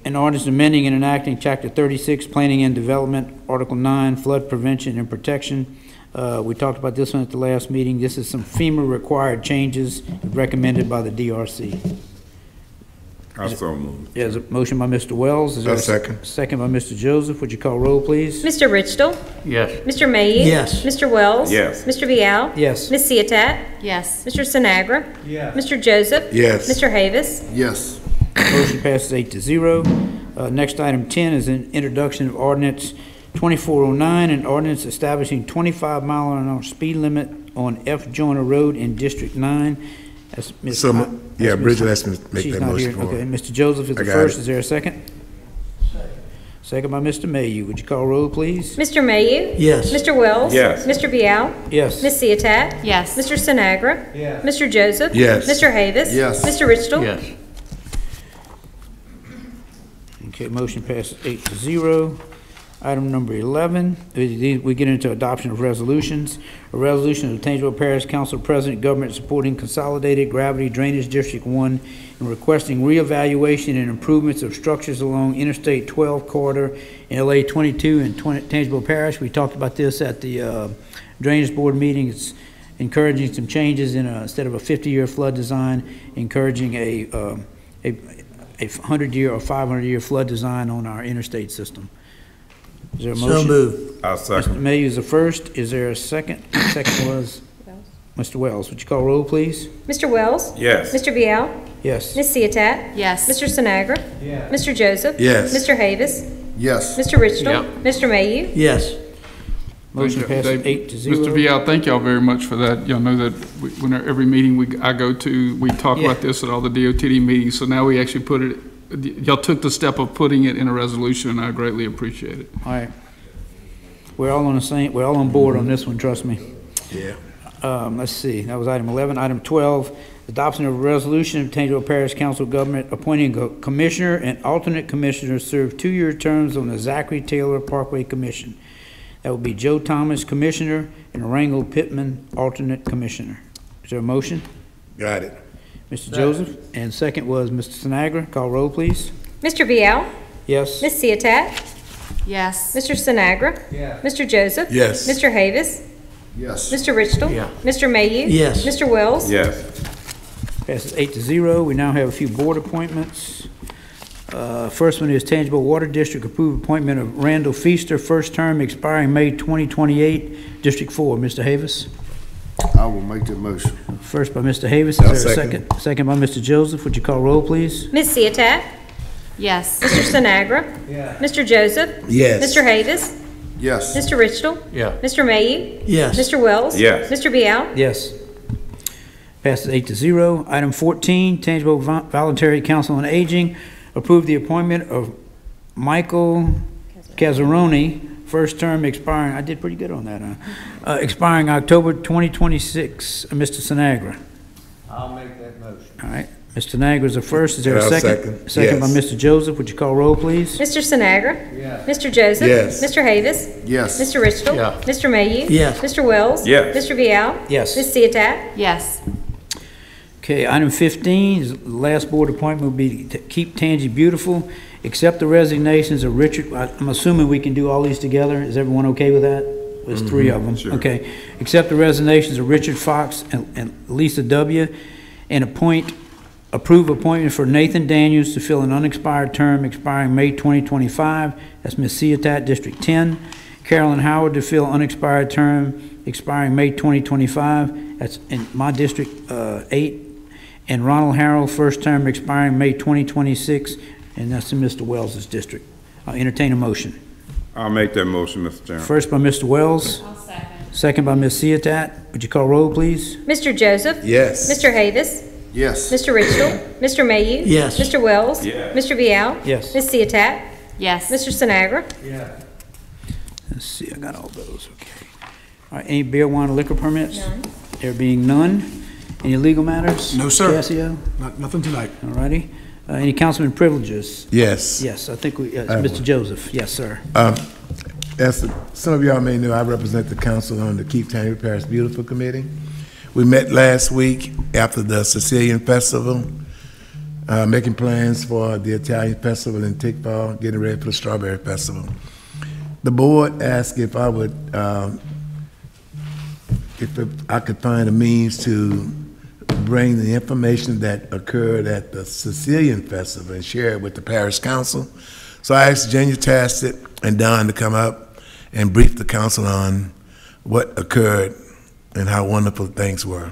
an ordinance amending and enacting Chapter 36, Planning and Development, Article 9, Flood Prevention and Protection. We talked about this one at the last meeting. This is some FEMA required changes recommended by the DRC. I so move. There's a motion by Mr. Wells. Is there I'll second. Second by Mr. Joseph. Would you call roll, please? Mr. Richtel? Yes. Mr. Mayhew? Yes. Mr. Wells? Yes. Mr. Vial? Yes. Ms. Ciotat? Yes. Mr. Sinagra? Yes. Mr. Joseph? Yes. Mr. Havis? Yes. Motion passes 8-0. Next, item 10 is an introduction of ordinance 2409, an ordinance establishing 25-mile-an-hour speed limit on F. Joyner Road in District 9. That's Ms. So, that's yeah, Ms. Bridget asked me to make She's that not motion here. for her. Okay, Mr. Joseph is I the got first. it. Is there a second? Second by Mr. Mayhew. Would you call roll, please? Mr. Mayhew? Yes. Mr. Wells? Yes. Mr. Vial? Yes. Ms. Ciotat? Yes. Mr. Sinagra? Yes. Mr. Joseph? Yes. Mr. Havis? Yes. Mr. Richtel? Yes. Okay, motion passes 8-0. Item number 11, we get into adoption of resolutions. A resolution of the Tangipahoa Parish Council President Government supporting Consolidated Gravity Drainage District 1 and requesting reevaluation and improvements of structures along Interstate 12 corridor in LA 22 and Tangipahoa Parish. We talked about this at the Drainage Board meeting. It's encouraging some changes in instead of a 50-year flood design, encouraging a 100-year or 500-year flood design on our interstate system. Is there a motion? So moved. I'll Mr. second. Mayhew is the first. Is there a second? Second was Mr. Wells. Would you call roll, please? Mr. Wells? Yes. Mr. Vial? Yes. Ms. Ciotat? Yes. Mr. Sinagra? Yes. Mr. Joseph? Yes. Mr. Havis? Yes. Mr. Richtel? Yep. Mr. Mayhew? Yes. Motion passes 8-0. Mr. Vial, thank y'all very much for that. Y'all know that when every meeting I go to, we talk Yeah. about this at all the DOTD meetings, so now we actually put it, y'all took the step of putting it in a resolution, and I greatly appreciate it. All right. We're all on the same, we're all on board on this one, trust me. Yeah. Let's see, that was item 11. Item 12, adoption of a resolution of Tangipahoa Parish Council of Government appointing a commissioner and alternate commissioners to serve 2-year terms on the Zachary Taylor Parkway Commission. That would be Joe Thomas, Commissioner, and Rango Pittman, alternate commissioner. Is there a motion? Got it. Mr. Joseph, and second was Mr. Sinagra. Call roll, please. Mr. Vial? Yes. Ms. Ciotat? Yes. Mr. Sinagra? Yes. Mr. Joseph? Yes. Mr. Havis? Yes. Mr. Richtel? Yeah. Mr. Mayhew? Yes. Mr. Wells? Yes. Passes 8-0. We now have a few board appointments. First one is Tangipahoa Water District approved appointment of Randall Feaster, first term expiring May 2028, District 4. Mr. Havis? I will make that motion. First by Mr. Havis. Is I'll there a second. second? Second by Mr. Joseph. Would you call roll, please? Ms. Ciotat? Yes. Mr. Sinagra? Yes. Mr. Joseph? Yes. Mr. Havis? Yes. Mr. Richtel? Yeah. Mr. Mayhew? Yes. Mr. Wells? Yes. Mr. Vial? Yes. Passes 8-0. Item 14, Tangipahoa Voluntary Council on Aging approved the appointment of Michael Cazzaroni, first term expiring, I did pretty good on that, huh? Expiring October 2026. Mr. Sinagra. I'll make that motion. All right. Mr. Sinagra is the first. Is there a Yeah, I'll second? second. Second by Yes. Mr. Joseph. Would you call roll, please? Mr. Sinagra? Yes. Mr. Joseph? Yes. Mr. Havis? Yes. Mr. Richtel? Yeah. Mr. Mayhew? Yes. Mr. Wells? Yes. Mr. Vial? Yes. Ms. Ciotat? Yes. Okay, item 15, is the last board appointment will be to keep Tangi beautiful, accept the resignations of Richard, I'm assuming we can do all these together. Is everyone okay with that? There's 3 of them. sure. Okay. Accept the resignations of Richard Fox and Lisa W. and approve appointment for Nathan Daniels to fill an unexpired term expiring May 2025. That's Ms. Ciotat, District 10. Carolyn Howard to fill unexpired term expiring May 2025. That's in my District 8. And Ronald Harrell, first term expiring May 2026, and that's in Mr. Wells' district. I'll entertain a motion. I'll make that motion, Mr. Chairman. First by Mr. Wells. I'll second. Second by Ms. Ciotat. Would you call roll, please? Mr. Joseph? Yes. Mr. Havis? Yes. Mr. Richtel? Mr. Mayhew? Yes. Mr. Wells? Yes. Mr. Vial? Yes. Ms. Ciotat? Yes. Mr. Sinagra? Yes. Let's see, I got all those, okay. All right, any beer, wine, or liquor permits? None. There being none. Any legal matters? No, sir. Cassio? Nothing tonight. All righty. Any councilman privileges? Yes. Yes, I think we, I have Mr. one. Joseph. Yes, sir. As some of y'all may know, I represent the council on the Keep Tangipahoa Parish Beautiful Committee. We met last week after the Sicilian Festival, making plans for the Italian Festival in Tangipahoa, getting ready for the Strawberry Festival. The board asked if I would, if I could find a means to bring the information that occurred at the Sicilian Festival and share it with the parish council. So I asked Ginger Tassett and Don to come up and brief the council on what occurred and how wonderful things were.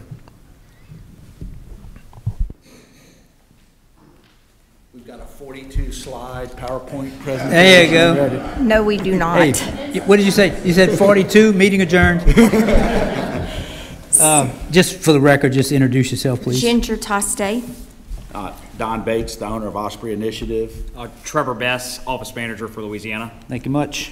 We've got a 42-slide PowerPoint presentation. There you go. No, we do not. Hey, what did you say? You said 42, meeting adjourned? Just for the record, just introduce yourself, please. Ginger Toste. Don Bates, the owner of Osprey Initiative. Trevor Bess, office manager for Louisiana. Thank you much.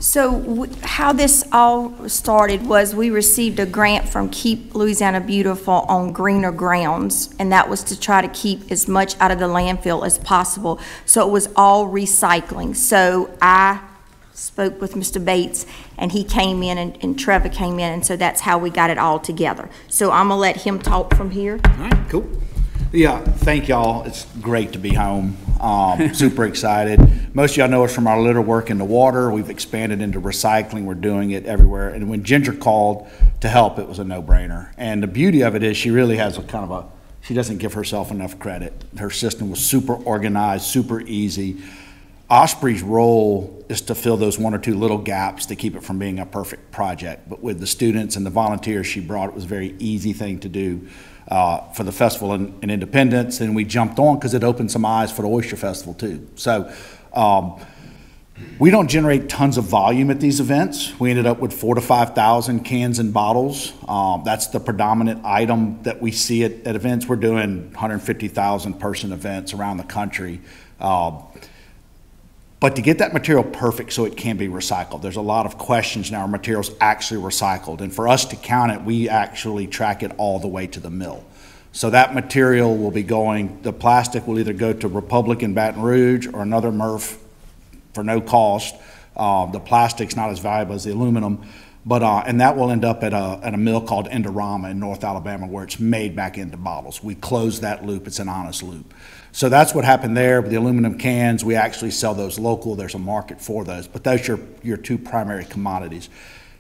So how this all started was we received a grant from Keep Louisiana Beautiful on greener grounds, and that was to try to keep as much out of the landfill as possible. So it was all recycling. So I spoke with Mr. Bates, and he came in, and Trevor came in, and so that's how we got it all together. So I'm gonna let him talk from here. All right, cool. Yeah, thank y'all. It's great to be home. Super excited. Most of y'all know us from our litter work in the water. We've expanded into recycling. We're doing it everywhere. And when Ginger called to help, it was a no-brainer. And the beauty of it is she really has a kind of a, she doesn't give herself enough credit. Her system was super organized, super easy. Osprey's role is to fill those one or two little gaps to keep it from being a perfect project. But with the students and the volunteers she brought, it was a very easy thing to do. For the festival in Independence, and we jumped on because it opened some eyes for the Oyster Festival too. So we don't generate tons of volume at these events. We ended up with 4,000 to 5,000 cans and bottles. That's the predominant item that we see at events. We're doing 150,000 person events around the country. But to get that material perfect so it can be recycled, there's a lot of questions now. Our material's actually recycled. And for us to count it, we actually track it all the way to the mill. So that material will be going, the plastic will either go to Republic in Baton Rouge or another MRF for no cost. The plastic's not as valuable as the aluminum, but and that will end up at a mill called Indorama in North Alabama where it's made back into bottles. We close that loop, it's an honest loop. So that's what happened there with the aluminum cans. We actually sell those local. There's a market for those, but those are your two primary commodities.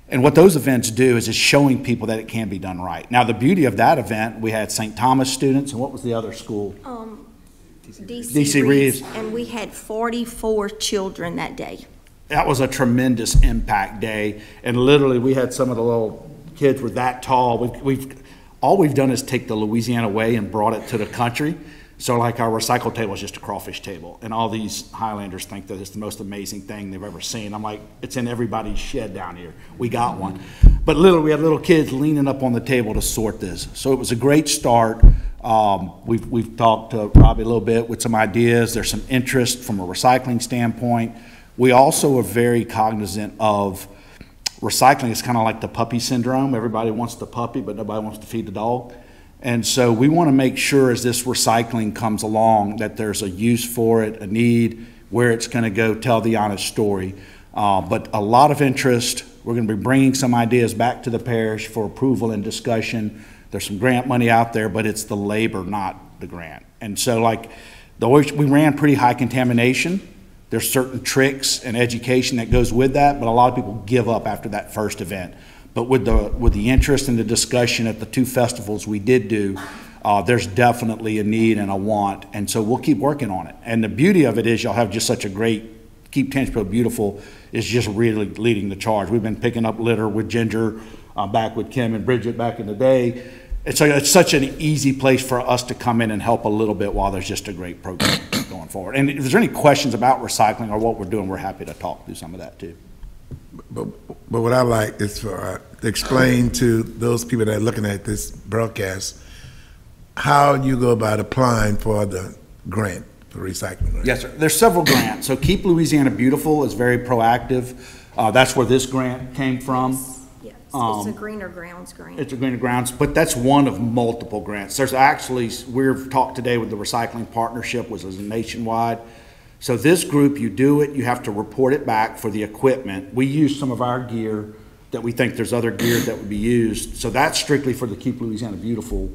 And what those events do is it's showing people that it can be done right. Now, the beauty of that event, we had St. Thomas students, and what was the other school? DC Reeves. And we had 44 children that day. That was a tremendous impact day. And literally, we had some of the little kids were that tall. All we've done is take the Louisiana way and brought it to the country. So like our recycle table is just a crawfish table, and all these Highlanders think that it's the most amazing thing they've ever seen. I'm like, it's in everybody's shed down here. We got one. But literally, we had little kids leaning up on the table to sort this. So it was a great start. We've talked to Robbie a little bit with some ideas. There's some interest from a recycling standpoint. We also are very cognizant of recycling. It's kind of like the puppy syndrome. Everybody wants the puppy, but nobody wants to feed the dog. And so we want to make sure as this recycling comes along that there's a use for it, a need, where it's going to go, tell the honest story. But a lot of interest. We're going to be bringing some ideas back to the parish for approval and discussion. There's some grant money out there, but it's the labor, not the grant. And so like we ran pretty high contamination. There's certain tricks and education that goes with that, but a lot of people give up after that first event. But with the interest and the discussion at the two festivals we did do, there's definitely a need and a want, and so we'll keep working on it. And the beauty of it is y'all have just such a great, Keep Tangipahoa Beautiful is just really leading the charge. We've been picking up litter with Ginger, back with Kim and Bridget back in the day. It's such an easy place for us to come in and help a little bit while there's just a great program going forward. And if there's any questions about recycling or what we're doing, we're happy to talk through some of that too. But what I like is for to explain to those people that are looking at this broadcast how you go about applying for the grant for recycling. Grant. Yes, sir. There's several grants. So Keep Louisiana Beautiful is very proactive. That's where this grant came from. Yes, it's a greener grounds grant. It's a greener grounds, but that's one of multiple grants. There's actually, we've talked today with the recycling partnership, which is nationwide. So this group, you do it, you have to report it back for the equipment. We use some of our gear that we think there's other gear that would be used. So that's strictly for the Keep Louisiana Beautiful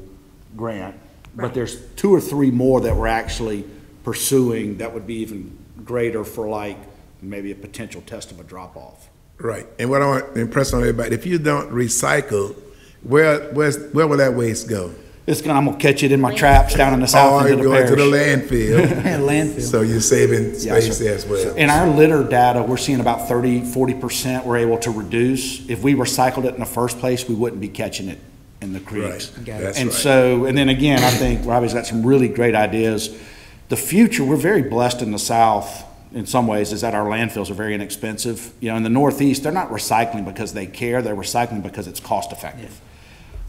grant. Right. But there's 2 or 3 more that we're actually pursuing that would be even greater for like maybe a potential test of a drop-off. Right. And what I want to impress on everybody, if you don't recycle, where will that waste go? I'm gonna catch it in my traps down in the south end of the going to the parish. landfill. Landfill. So you're saving Yes, space sir. as well. In our litter data, we're seeing about 40% we're able to reduce. If we recycled it in the first place, we wouldn't be catching it in the creeks. Right. That's And right. so, and then again, I think Robbie's got some really great ideas. The future, we're very blessed in the South in some ways, is that our landfills are very inexpensive. You know, in the Northeast, they're not recycling because they care, they're recycling because it's cost effective.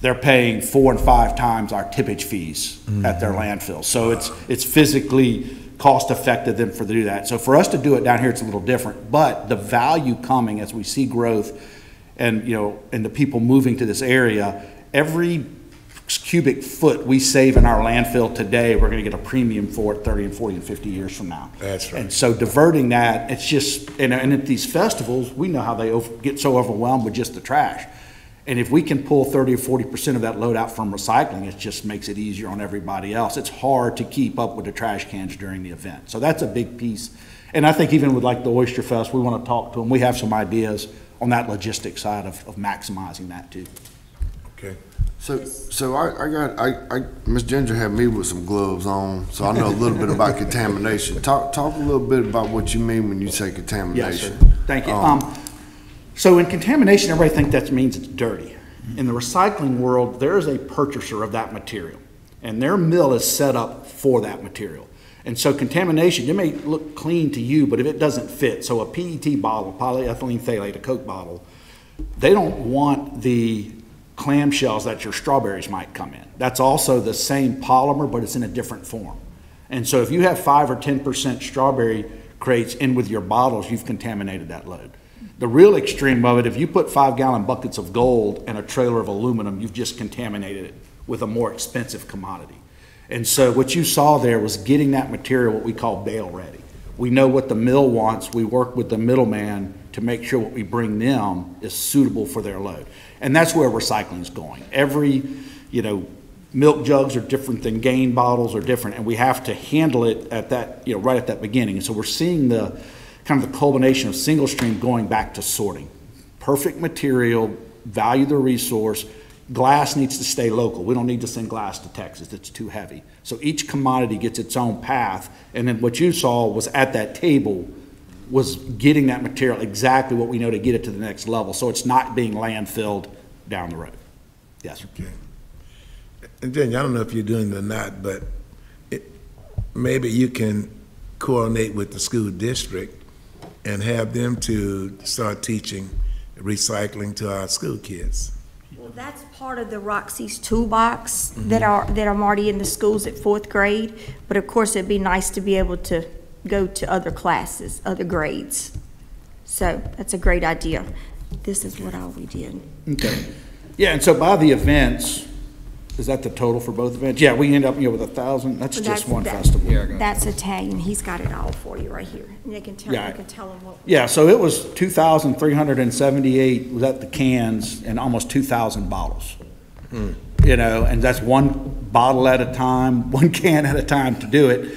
They're paying 4 and 5 times our tippage fees at their landfills. So it's physically cost effective them for to do that. So for us to do it down here, it's a little different, but the value coming as we see growth and, you know, and the people moving to this area, every cubic foot we save in our landfill today, we're going to get a premium for it 30 and 40 and 50 years from now. That's right. And so diverting that, it's just, and at these festivals, we know how they get so overwhelmed with just the trash. And if we can pull 30 or 40% of that load out from recycling, it just makes it easier on everybody else. It's hard to keep up with the trash cans during the event. So that's a big piece. And I think even with like the Oyster Fest, we want to talk to them. We have some ideas on that logistics side of maximizing that too. Okay. So Ms. Ginger had me with some gloves on, so I know a little bit about contamination. Talk a little bit about what you mean when you say contamination. Yes, sir. Thank you. So in contamination, everybody thinks that means it's dirty. In the recycling world, there is a purchaser of that material, and their mill is set up for that material. And so contamination, it may look clean to you, but if it doesn't fit, so a PET bottle, polyethylene phthalate, a Coke bottle, they don't want the clamshells that your strawberries might come in. That's also the same polymer, but it's in a different form. And so if you have 5 or 10% strawberry crates in with your bottles, you've contaminated that load. The real extreme of it, if you put 5-gallon buckets of gold and a trailer of aluminum, you've just contaminated it with a more expensive commodity. And so what you saw there was getting that material, what we call bale ready. We know what the mill wants. We work with the middleman to make sure what we bring them is suitable for their load. And that's where recycling is going. Every, you know, milk jugs are different than Gain bottles are different, and we have to handle it at that, you know, right at that beginning. And so we're seeing the kind of the culmination of single stream going back to sorting. Perfect material, value the resource. Glass needs to stay local. We don't need to send glass to Texas. It's too heavy. So each commodity gets its own path. And then what you saw was at that table was getting that material exactly what we know to get it to the next level. So it's not being landfilled down the road. Yes. Okay. And Jen, I don't know if you're doing it or not, but maybe you can coordinate with the school district and have them to start teaching recycling to our school kids. Well, that's part of the Roxy's toolbox that I'm already in the schools at 4th grade. But of course, it'd be nice to be able to go to other classes, other grades. So that's a great idea. This is what all we did. Okay. Yeah, and so by the events, is that the total for both events? Yeah, we end up, you know, with 1,000. That's just one festival. That's Italian. He's got it all for you right here. And they can tell, Yeah. you can tell them what. Yeah, so it was 2,378 was at the cans and almost 2,000 bottles. You know, and that's one bottle at a time, one can at a time to do it.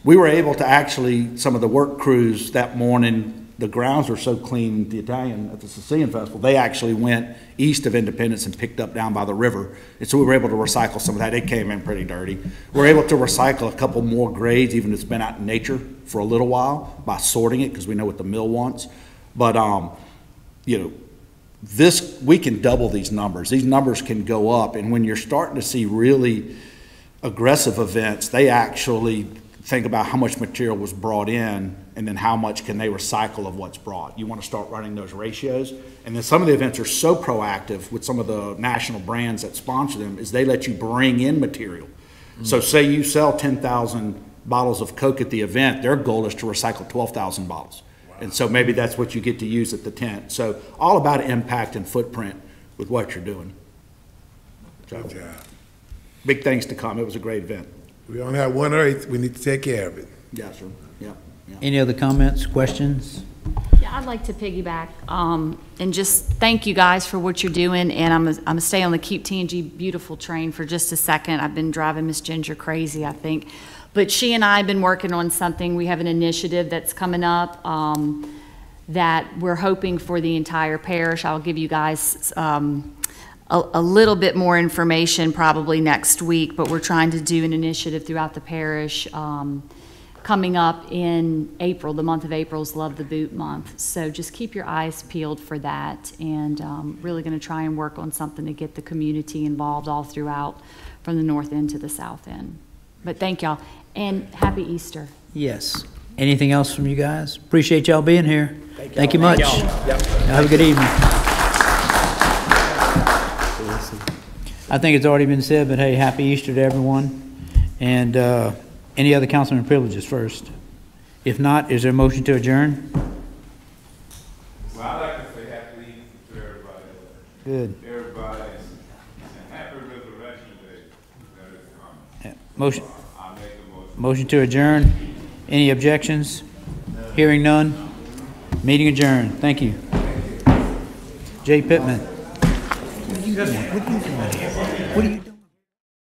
We were able to actually, some of the work crews that morning, the grounds were so clean, the Italian at the Sicilian Festival, they actually went east of Independence and picked up down by the river. And so we were able to recycle some of that. It came in pretty dirty. We were able to recycle a couple more grades, even if it's been out in nature for a little while, by sorting it, because we know what the mill wants. But, you know, we can double these numbers. These numbers can go up. And when you're starting to see really aggressive events, they actually think about how much material was brought in and then how much can they recycle of what's brought. You want to start running those ratios. And then some of the events are so proactive with some of the national brands that sponsor them is they let you bring in material. So say you sell 10,000 bottles of Coke at the event, their goal is to recycle 12,000 bottles. Wow. And so maybe that's what you get to use at the tent. So all about impact and footprint with what you're doing. So, big things to come. It was a great event. We only have one Earth. We need to take care of it. Yeah, sure. Yeah. Any other comments, questions? Yeah, I'd like to piggyback and just thank you guys for what you're doing. And I'm gonna stay on the Keep TNG Beautiful train for just a second. I've been driving Miss Ginger crazy, I think. But she and I have been working on something. We have an initiative that's coming up that we're hoping for the entire parish. I'll give you guys a little bit more information probably next week, but we're trying to do an initiative throughout the parish coming up in April. The month of April is Love the Boot Month. So just keep your eyes peeled for that, and really going to try and work on something to get the community involved all throughout, from the north end to the south end. But thank y'all, and happy Easter. Yes. Anything else from you guys? Appreciate y'all being here. Thank you much. Yep. Have a good evening. I think it's already been said, but hey, happy Easter to everyone. And any other councilman privileges first? If not, is there a motion to adjourn? Well, I'd like to say happy Easter to everybody. Good. Everybody, and happy Resurrection Day that is coming. Yeah. Motion. I'll make a motion. Motion to adjourn. Any objections? Hearing none. Meeting adjourned. Thank you. Jay Pittman. What are you doing? What are you doing?